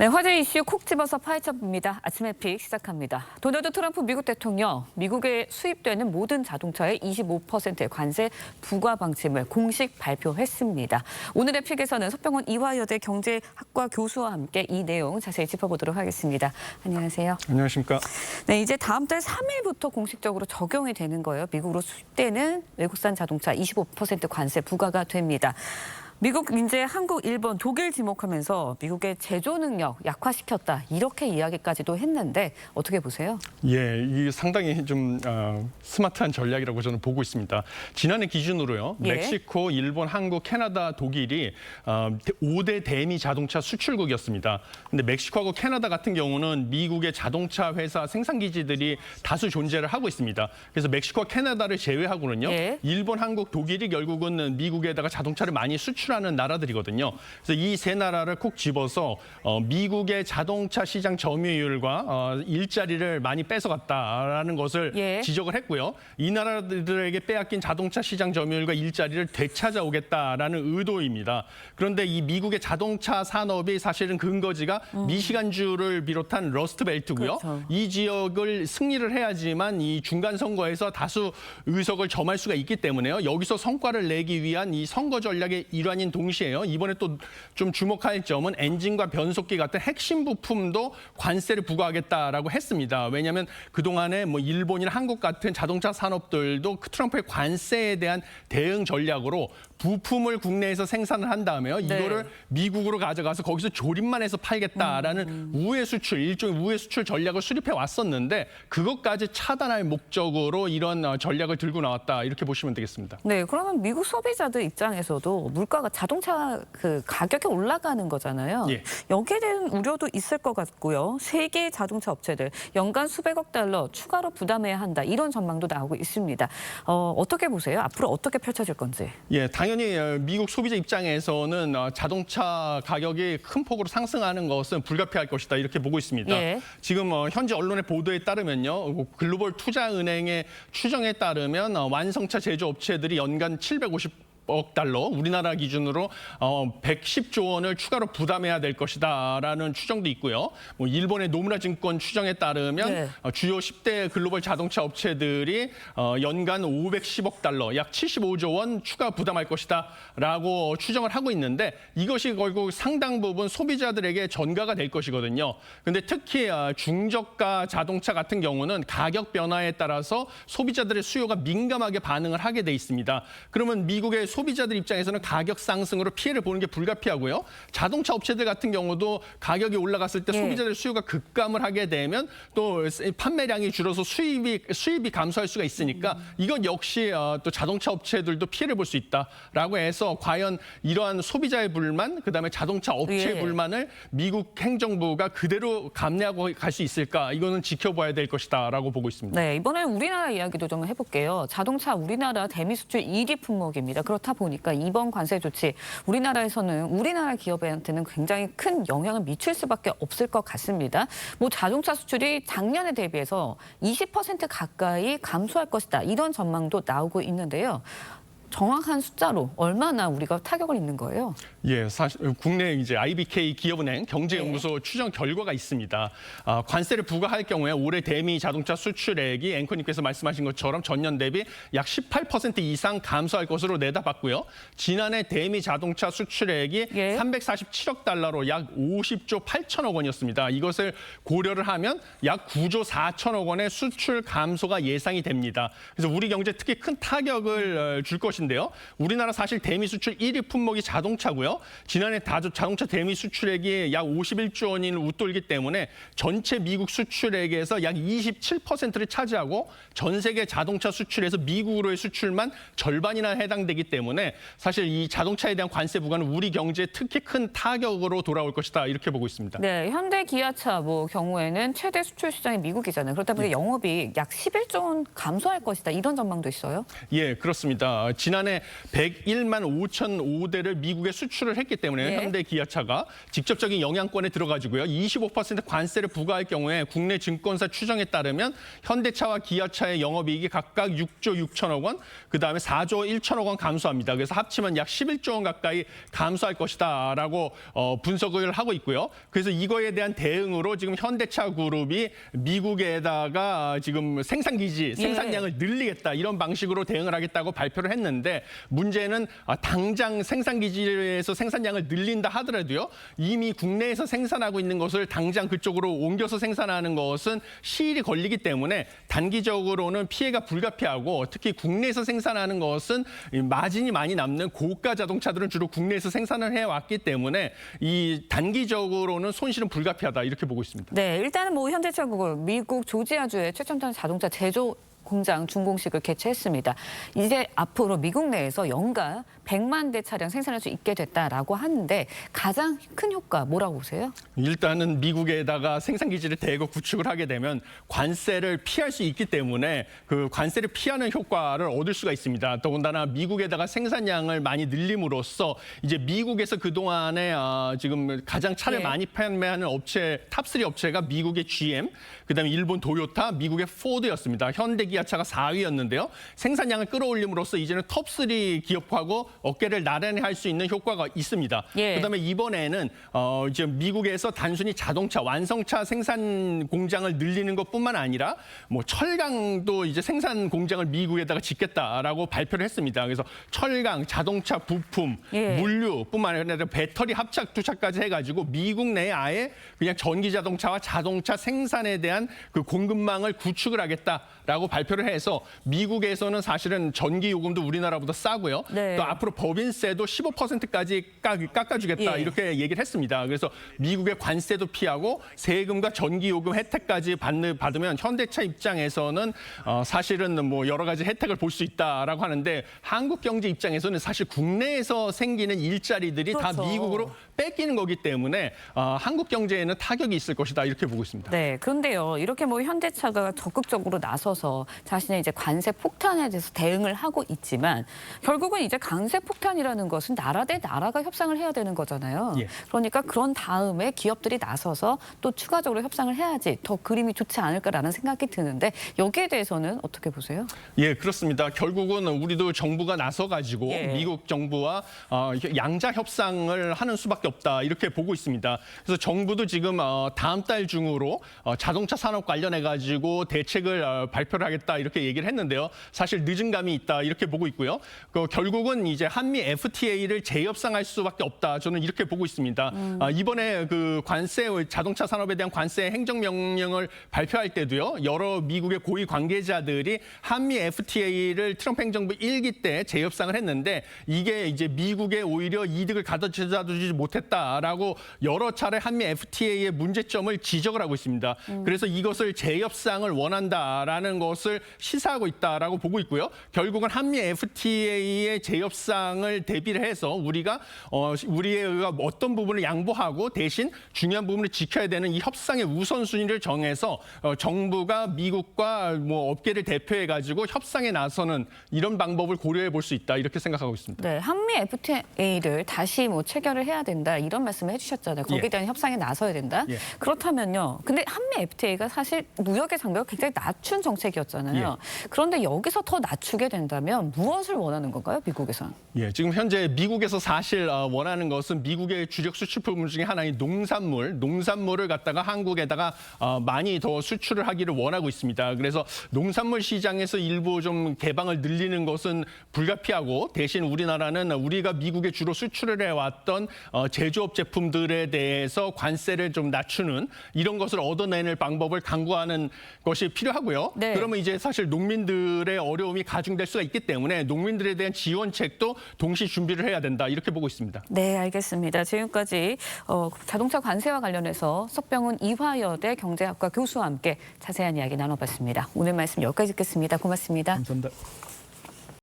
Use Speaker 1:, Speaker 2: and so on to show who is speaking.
Speaker 1: 네, 화제 이슈 콕 집어서 파헤쳐봅니다. 아침의 픽 시작합니다. 도널드 트럼프 미국 대통령, 미국에 수입되는 모든 자동차의 25%의 관세 부과 방침을 공식 발표했습니다. 오늘의 픽에서는 서병원 이화여대 경제학과 교수와 함께 이 내용 자세히 짚어보도록 하겠습니다. 안녕하세요.
Speaker 2: 안녕하십니까.
Speaker 1: 네, 이제 다음 달 3일부터 공식적으로 적용이 되는 거예요. 미국으로 수입되는 외국산 자동차 25% 관세 부과가 됩니다. 미국 이제 한국, 일본, 독일 지목하면서 미국의 제조 능력 약화시켰다 이렇게 이야기까지도 했는데 어떻게 보세요?
Speaker 2: 예, 이 상당히 좀 스마트한 전략이라고 저는 보고 있습니다. 지난해 기준으로요,
Speaker 1: 예.
Speaker 2: 멕시코, 일본, 한국, 캐나다, 독일이 5대 대미 자동차 수출국이었습니다. 근데 멕시코하고 캐나다 같은 경우는 미국의 자동차 회사 생산 기지들이 다수 존재를 하고 있습니다. 그래서 멕시코와 캐나다를 제외하고는요,
Speaker 1: 예.
Speaker 2: 일본, 한국, 독일이 결국은 미국에다가 자동차를 많이 수출하는 나라들이거든요. 그래서 이 세 나라를 콕 집어서 미국의 자동차 시장 점유율과 일자리를 많이 뺏어갔다라는 것을
Speaker 1: 예.
Speaker 2: 지적을 했고요. 이 나라들에게 빼앗긴 자동차 시장 점유율과 일자리를 되찾아오겠다라는 의도입니다. 그런데 이 미국의 자동차 산업이 사실은 근거지가 미시간주를 비롯한 러스트벨트고요.
Speaker 1: 그렇죠.
Speaker 2: 이 지역을 승리를 해야지만 이 중간 선거에서 다수 의석을 점할 수가 있기 때문에요. 여기서 성과를 내기 위한 이 선거 전략의 일환인 동시에요. 이번에 또 좀 주목할 점은 엔진과 변속기 같은 핵심 부품도 관세를 부과하겠다라고 했습니다. 왜냐하면 그동안에 뭐 일본이나 한국 같은 자동차 산업들도 트럼프의 관세에 대한 대응 전략으로 부품을 국내에서 생산을 한 다음에요. 이거를 미국으로 가져가서 거기서 조립만 해서 팔겠다라는 우회 수출, 일종의 우회 수출 전략을 수립해 왔었는데 그것까지 차단할 목적으로 이런 전략을 들고 나왔다. 이렇게 보시면 되겠습니다.
Speaker 1: 네, 그러면 미국 소비자들 입장에서도 물가가 자동차 그 가격이 올라가는 거잖아요.
Speaker 2: 예.
Speaker 1: 여기에 대한 우려도 있을 것 같고요. 세계 자동차 업체들 연간 수백억 달러 추가로 부담해야 한다. 이런 전망도 나오고 있습니다. 어떻게 보세요? 앞으로 어떻게 펼쳐질 건지.
Speaker 2: 예, 당연히 미국 소비자 입장에서는 자동차 가격이 큰 폭으로 상승하는 것은 불가피할 것이다 이렇게 보고 있습니다.
Speaker 1: 예.
Speaker 2: 지금 현지 언론의 보도에 따르면요, 글로벌 투자은행의 추정에 따르면 완성차 제조업체들이 연간 750억 달러, 우리나라 기준으로 110조 원을 추가로 부담해야 될 것이다라는 추정도 있고요. 뭐 일본의 노무라 증권 추정에 따르면
Speaker 1: 네.
Speaker 2: 주요 10대 글로벌 자동차 업체들이 연간 510억 달러, 약 75조 원 추가 부담할 것이다라고 추정을 하고 있는데 이것이 결국 상당 부분 소비자들에게 전가가 될 것이거든요. 근데 특히 중저가 자동차 같은 경우는 가격 변화에 따라서 소비자들의 수요가 민감하게 반응을 하게 돼 있습니다. 그러면 미국의 소비자들 입장에서는 가격 상승으로 피해를 보는 게 불가피하고요. 자동차 업체들 같은 경우도 가격이 올라갔을 때
Speaker 1: 예.
Speaker 2: 소비자들 수요가 급감을 하게 되면 또 판매량이 줄어서 수입이 감소할 수가 있으니까 이것 역시 또 자동차 업체들도 피해를 볼 수 있다라고 해서 과연 이러한 소비자의 불만, 그다음에 자동차 업체의
Speaker 1: 예.
Speaker 2: 불만을 미국 행정부가 그대로 감내하고 갈 수 있을까? 이거는 지켜봐야 될 것이다라고 보고 있습니다.
Speaker 1: 네, 이번에 우리나라 이야기도 좀 해볼게요. 자동차 우리나라 대미 수출 1위 품목입니다. 그렇다 보니까 이번 관세 조치 우리나라에서는 우리나라 기업한테는 굉장히 큰 영향을 미칠 수밖에 없을 것 같습니다. 뭐 자동차 수출이 작년에 대비해서 20% 가까이 감소할 것이다. 이런 전망도 나오고 있는데요. 정확한 숫자로 얼마나 우리가 타격을 입는 거예요?
Speaker 2: 예, 사실 국내 이제 IBK 기업은행 경제연구소 추정 결과가 있습니다. 관세를 부과할 경우에 올해 대미 자동차 수출액이 앵커님께서 말씀하신 것처럼 전년 대비 약 18% 이상 감소할 것으로 내다봤고요. 지난해 대미 자동차 수출액이 347억 달러로 약 50조 8천억 원이었습니다. 이것을 고려를 하면 약 9조 4천억 원의 수출 감소가 예상이 됩니다. 그래서 우리 경제 특히 큰 타격을 줄 것인데요. 우리나라 사실 대미 수출 1위 품목이 자동차고요. 지난해 자동차 대미 수출액이 약 51조 원을 웃돌기 때문에 전체 미국 수출액에서 약 27%를 차지하고 전 세계 자동차 수출에서 미국으로의 수출만 절반이나 해당되기 때문에 사실 이 자동차에 대한 관세 부과는 우리 경제에 특히 큰 타격으로 돌아올 것이다 이렇게 보고 있습니다.
Speaker 1: 네, 현대 기아차 뭐 경우에는 최대 수출 시장이 미국이잖아요. 그렇다 보니 영업이 약 11조 원 감소할 것이다. 이런 전망도 있어요?
Speaker 2: 예, 그렇습니다. 지난해 101만 5,005대를 미국에 수출을 했기 때문에 현대 기아차가 직접적인 영향권에 들어가지고요. 25% 관세를 부과할 경우에 국내 증권사 추정에 따르면 현대차와 기아차의 영업이익이 각각 6조 6천억 원, 그다음에 4조 1천억 원 감소합니다. 그래서 합치면 약 11조 원 가까이 감소할 것이다라고 분석을 하고 있고요. 그래서 이거에 대한 대응으로 지금 현대차 그룹이 미국에다가 지금 생산기지, 생산량을 늘리겠다 이런 방식으로 대응을 하겠다고 발표를 했는데 문제는 당장 생산기지에서 생산량을 늘린다 하더라도요. 이미 국내에서 생산하고 있는 것을 당장 그쪽으로 옮겨서 생산하는 것은 시일이 걸리기 때문에 단기적으로는 피해가 불가피하고 특히 국내에서 생산하는 것은 마진이 많이 남는 고가 자동차들은 주로 국내에서 생산을 해왔기 때문에 이 단기적으로는 손실은 불가피하다 이렇게 보고 있습니다.
Speaker 1: 네, 일단은 뭐 현대차가 미국 조지아주의 최첨단 자동차 제조 공장 준공식을 개최했습니다. 이제 앞으로 미국 내에서 연간 100만 대 차량 생산할 수 있게 됐다라고 하는데 가장 큰 효과 뭐라고 보세요?
Speaker 2: 일단은 미국에다가 생산기지를 대거 구축을 하게 되면 관세를 피할 수 있기 때문에 그 관세를 피하는 효과를 얻을 수가 있습니다. 더군다나 미국에다가 생산량을 많이 늘림으로써 이제 미국에서 그동안에 지금 가장 차를 많이 판매하는 업체 탑3 업체가 미국의 GM, 그다음에 일본 도요타, 미국의 포드였습니다. 현대기아차가 4위였는데요. 생산량을 끌어올림으로써 이제는 톱3 기업하고 어깨를 나란히 할 수 있는 효과가 있습니다. 그다음에 이번에는 이제 미국에서 단순히 자동차, 완성차 생산 공장을 늘리는 것뿐만 아니라 뭐 철강도 이제 생산 공장을 미국에다가 짓겠다라고 발표를 했습니다. 그래서 철강, 자동차 부품, 물류뿐만 아니라 배터리 합착 투착까지 해가지고 미국 내에 아예 그냥 전기 자동차와 자동차 생산에 대한 그 공급망을 구축을 하겠다라고 발표를 해서 미국에서는 사실은 전기 요금도 우리나라보다 싸고요. 또 앞으로 법인세도 15%까지 깎아주겠다 이렇게 얘기를 했습니다. 그래서 미국의 관세도 피하고 세금과 전기 요금 혜택까지 받으면 현대차 입장에서는 사실은 뭐 여러 가지 혜택을 볼 수 있다라고 하는데 한국 경제 입장에서는 사실 국내에서 생기는 일자리들이 다 미국으로 뺏기는 거기 때문에 한국 경제에는 타격이 있을 것이다 이렇게 보고 있습니다.
Speaker 1: 네, 그런데요. 이렇게 뭐 현대차가 적극적으로 나서서 자신의 이제 관세 폭탄에 대해서 대응을 하고 있지만 결국은 이제 관세 폭탄이라는 것은 나라 대 나라가 협상을 해야 되는 거잖아요. 그러니까 그런 다음에 기업들이 나서서 또 추가적으로 협상을 해야지 더 그림이 좋지 않을까라는 생각이 드는데 여기에 대해서는 어떻게 보세요?
Speaker 2: 예, 그렇습니다. 결국은 우리도 정부가 나서가지고 미국 정부와 양자 협상을 하는 수밖에 없다 이렇게 보고 있습니다. 그래서 정부도 지금 다음 달 중으로 자동차 산업 관련해가지고 대책을 발표를 하겠다 이렇게 얘기를 했는데요. 사실 늦은 감이 있다 이렇게 보고 있고요. 결국은 이제 한미 FTA를 재협상할 수밖에 없다. 저는 이렇게 보고 있습니다. 이번에 그 관세 자동차 산업에 대한 관세 행정명령을 발표할 때도요. 여러 미국의 고위 관계자들이 한미 FTA를 트럼프 행정부 1기 때 재협상을 했는데 이게 이제 미국에 오히려 이득을 가져다 주지 못했다라고 여러 차례 한미 FTA의 문제점을 지적을 하고 있습니다. 그래서 이것을 재협상을 원한다라는 것을 시사하고 있다라고 보고 있고요. 결국은 한미 FTA의 재협상을 대비를 해서 우리가 우리의 어떤 부분을 양보하고 대신 중요한 부분을 지켜야 되는 이 협상의 우선순위를 정해서 정부가 미국과 뭐 업계를 대표해 가지고 협상에 나서는 이런 방법을 고려해 볼 수 있다 이렇게 생각하고 있습니다.
Speaker 1: 네, 한미 FTA를 다시 뭐 체결을 해야 된다 이런 말씀을 해주셨잖아요. 거기에 대한 협상에 나서야 된다. 그렇다면요. 근데 한미 FTA가 사실 무역의 장벽을 굉장히 낮춘 정책이었잖아요. 그런데 여기서 더 낮추게 된다면 무엇을 원하는 건가요, 미국에서는?
Speaker 2: 예, 지금 현재 미국에서 사실 원하는 것은 미국의 주력 수출품 중에 하나인 농산물을 갖다가 한국에다가 많이 더 수출을 하기를 원하고 있습니다. 그래서 농산물 시장에서 일부 좀 개방을 늘리는 것은 불가피하고 대신 우리나라는 우리가 미국에 주로 수출을 해왔던 제조업 제품들에 대해서 관세를 좀 낮추는 이런 것을 얻어내는 방법을 강구하는 것이 필요하고요. 그러면 이제 사실 농민들의 어려움이 가중될 수가 있기 때문에 농민들에 대한 지원책도 동시 준비를 해야 된다 이렇게 보고 있습니다.
Speaker 1: 네, 알겠습니다. 지금까지 자동차 관세와 관련해서 석병훈 이화여대 경제학과 교수와 함께 자세한 이야기 나눠봤습니다. 오늘 말씀 여기까지 듣겠습니다. 고맙습니다.
Speaker 2: 감사합니다.